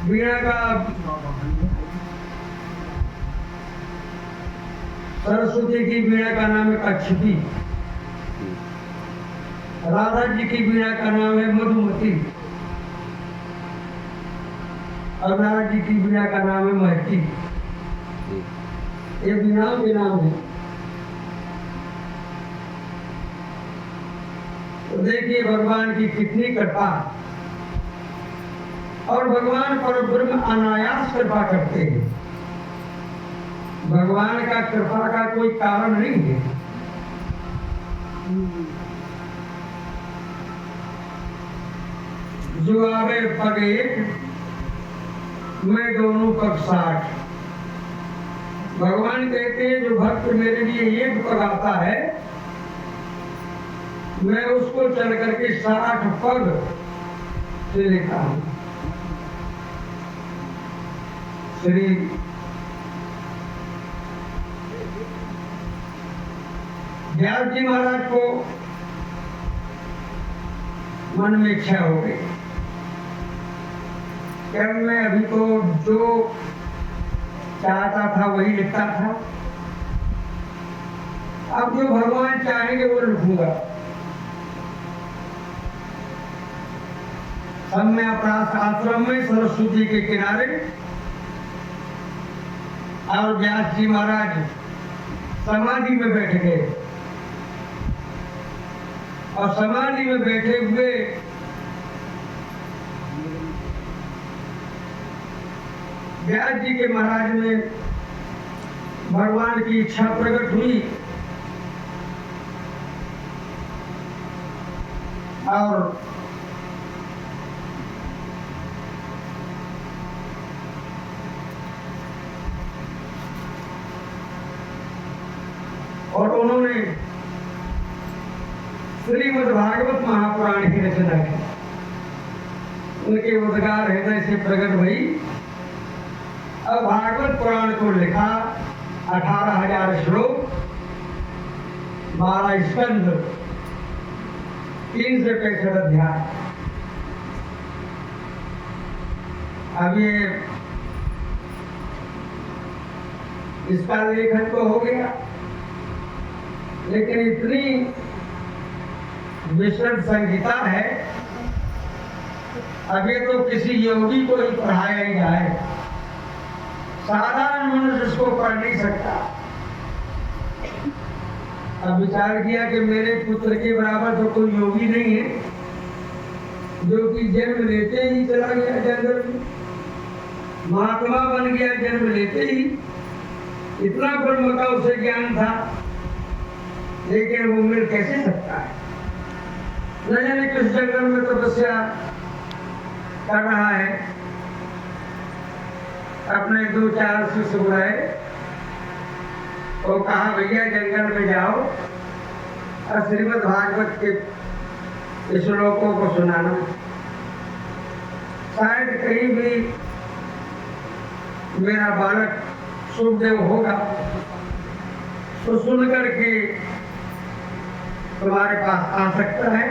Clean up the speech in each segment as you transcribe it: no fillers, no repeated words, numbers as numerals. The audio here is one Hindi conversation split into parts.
वीणा का सरस्वती की वीणा का नाम है कच्छपी, राधा जी की वीणा का नाम है मधुमती और नारद जी की वीणा का नाम है महती। ये वीणाओं के नाम है। तो देखिए भगवान की कितनी कृपा, और भगवान परब्रह्म अनायास कृपा करते हैं। भगवान का कृपा का कोई कारण नहीं है। जो आवे पग एक, मैं दोनों पग 60। भगवान कहते हैं जो भक्त मेरे लिए एक पग आता है, मैं उसको चल करके 60 पग से लेता हूं। श्री व्यास जी महाराज को मन में इच्छा हो गई कि मैं अभी तो जो चाहता था वही लिखता था, अब जो भगवान चाहेंगे वो लिखूंगा। सब में अपना आश्रम में सरस्वती के किनारे, और व्यास जी महाराज समाधि में बैठ गए, और समाधि में बैठे हुए व्यास जी के महाराज में भगवान की इच्छा प्रकट हुई, और उन्होंने श्रीमद् भागवत महापुराण की रचना की। उनके उद्गार हृदय से प्रकट हुई। अब भागवत पुराण को लिखा, 18,000 श्लोक, 12 स्कंद, 365 अध्याय। अब ये इसका लेखन तो हो गया, लेकिन इतनी विस्तृत संहिता है, अभी तो किसी योगी को ही पढ़ाया ही जाए, साधारण मनुष्य इसको पढ़ नहीं सकता। अब विचार किया कि मेरे पुत्र के बराबर तो कोई योगी नहीं है, जो कि जन्म लेते ही चला गया जंगल में, महात्मा बन गया जन्म लेते ही, इतना ब्रह्म का उसे ज्ञान था, लेकिन वो मिल कैसे सकता है? न जाने किस जंगल में तपस्या कर रहा है। अपने 2-4 शिष्य बुलाए, वो कहा भैया जंगल में जाओ और श्रीमद् भागवत के श्लोकों को सुनाना, शायद कहीं भी मेरा बालक सुखदेव होगा तो सुन करके तुम्हारे पास आ सकता है,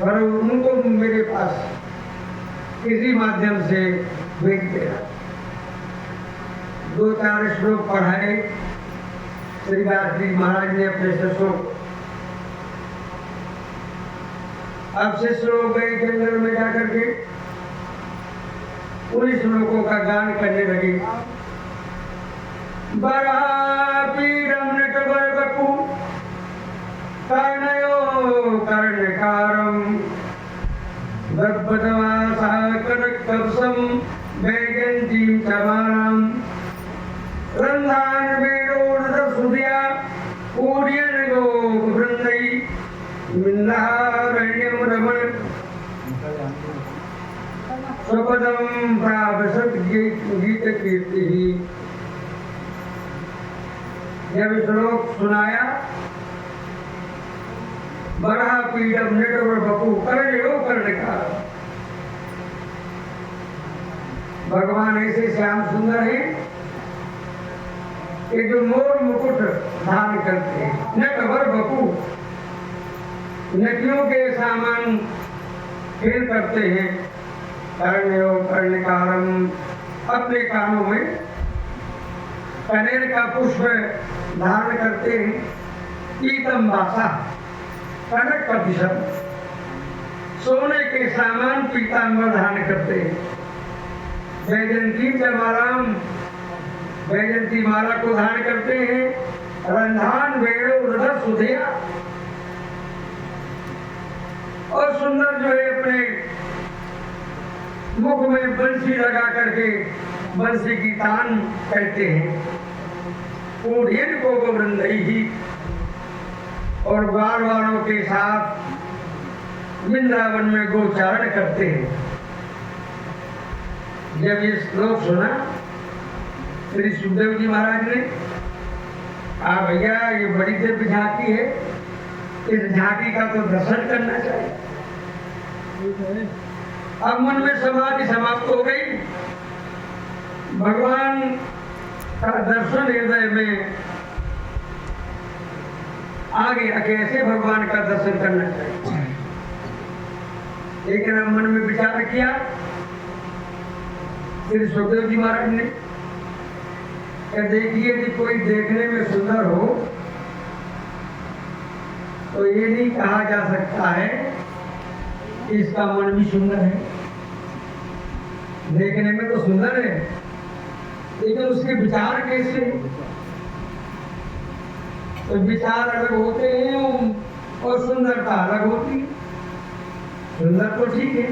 और उनको मेरे पास किसी माध्यम से भेज देना। 2-4 श्लोक पढ़ाए श्री व्यास जी महाराज ने अपने शिष्यों को। अब शिष्य लोग गए जंगल में जाकर के उन श्लोकों का गान करने लगे। बरापीडं नटवरवपु कर्णयो कर्णकारं गद्गदवासः कनककवचं वैजयन्तीं च मालां रन्ध्रान् वेणोरसुधिया पूर्यनगोपवृन्दैः मिन्दारण्यं रमण स्वपदं प्रावसत् गीतकीर्तिः। जब श्लोक सुनाया, बड़ा पीडम नटवर बपू कर्णयो कर्णकार, भगवान ऐसे श्याम सुंदर है कि जो मोर मुकुट धारण करते हैं। नटवर बपू, नटियों के सामान खेल करते हैं, कर्णयो कर्णिकारम, अपने कानों में कनेर का पुष्प धारण करते हैं। पीतम वासा, कनक प्रतिशत, सोने के सामान पीतांबर धारण करते हैं। वैजयंती जमाराम, वैजयंती माला को धारण करते हैं। रंधान वेणु हृदय सुधिया, और सुंदर जो है अपने मुख में बंसी लगा करके बंसी की तान कहते हैं। कूढ़िन को गोवृंदई ही, और ग्वाल वालों के साथ वृंदावन में गोचारण करते हैं। जब ये श्लोक सुना श्री सुखदेव जी महाराज ने, भैया ये बड़ी दिव्य झांकी है, इस झांकी का तो दर्शन करना चाहिए। अब मन में समाधि समाप्त हो गई, भगवान का दर्शन हृदय में आ गया। कैसे भगवान का दर्शन करना चाहिए, लेकिन अब मन में विचार किया श्री सुखदेव जी महाराज ने, देखिए यदि कोई देखने में सुंदर हो तो ये नहीं कहा जा सकता है कि इसका मन भी सुंदर है। देखने में तो सुंदर है, लेकिन उसके विचार कैसे, तो विचार अलग होते हैं और सुंदरता अलग होती है। सुंदर तो ठीक है,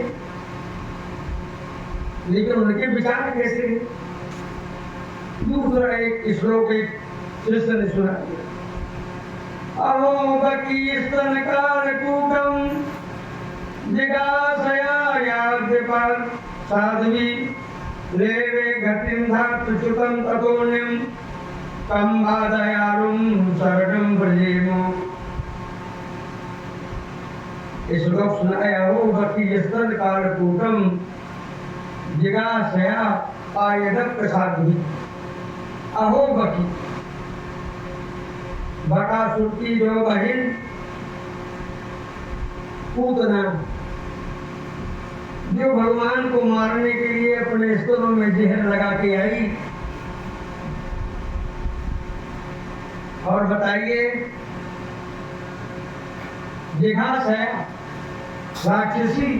लेकिन उनके विचार कैसे हैं। दूसरा एक श्लोक एक शिष्य ने सुना, अहो बकी स्तन कालकूटम जिगासया याद्यपाल साध्वी लेवे गतिं धातुच्युतं ततोऽन्यं कं बाधयारुं शरणं व्रजेमो। इस श्लोक सुनाया, हो बकी स्तन कालकूटम जिगासया आयदत् साध्वी। अहो बकी, बकासुर की जो बहन पूतना, जो भगवान को मारने के लिए अपने स्तनों में जहर लगा के आई। और बताइए, जिघास है राक्षसी,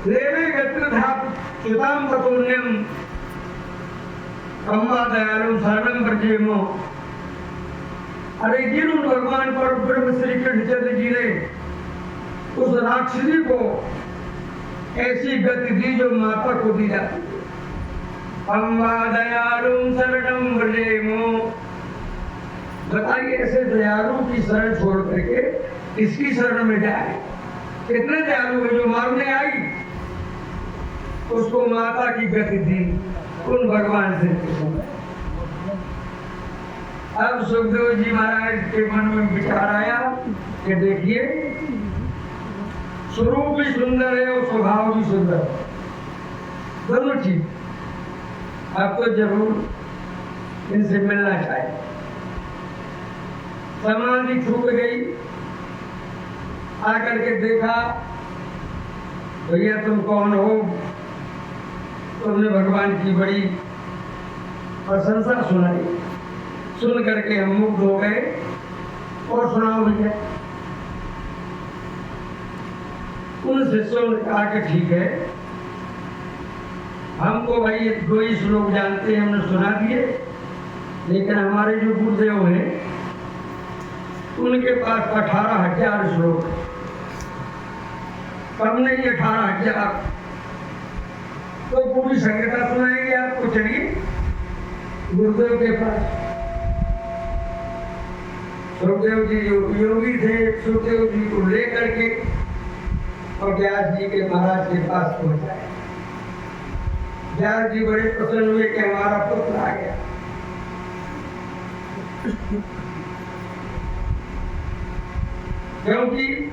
लेवे गतिर्धातुच्युतां ततोऽन्यं कं वा दयालुं शरणं व्रजेमो। अरे जिन उन भगवान पर ब्रह्म श्री कृष्णचंद्र जी ने उस राक्षसी को ऐसी गति दी जो माता को दी जाती है। कं वा दयालुं शरणं व्रजेमो, बताइए ऐसे दयालु की शरण छोड़ करके इसकी शरण में जाए। कितने दयालु है, जो मारने आई उसको माता की गति दी उन भगवान से। अब सुखदेव जी महाराज के मन में विचार आया कि देखिए, स्वरूप भी सुंदर है और स्वभाव भी सुंदर है, दोनों चीज। अब तो जरूर इनसे मिलना चाहिए। समाधि छूट गई, आकर के देखा, भैया तुम कौन हो। तुमने भगवान की बड़ी प्रशंसा सुनाई, सुन करके हम मुग्ध हो गए। और सुनाओ भैया। उन शिष्यों ने कहा कि ठीक है, हमको भाई 2 श्लोक जानते हैं, हमने सुना दिए, लेकिन हमारे जो गुरुदेव हैं उनके पास 18,000 श्लोक, कम नहीं 18,000। तो पूरी संगीता सुनाएंगे आपको। चलिए गुरुदेव के पास। सुखदेव जी जो योगी थे, सुखदेव जी को लेकर के और व्यास जी के महाराज के पास पहुंचाए। व्यास जी बड़े प्रसन्न हुए कि हमारा पुत्र आ गया। क्योंकि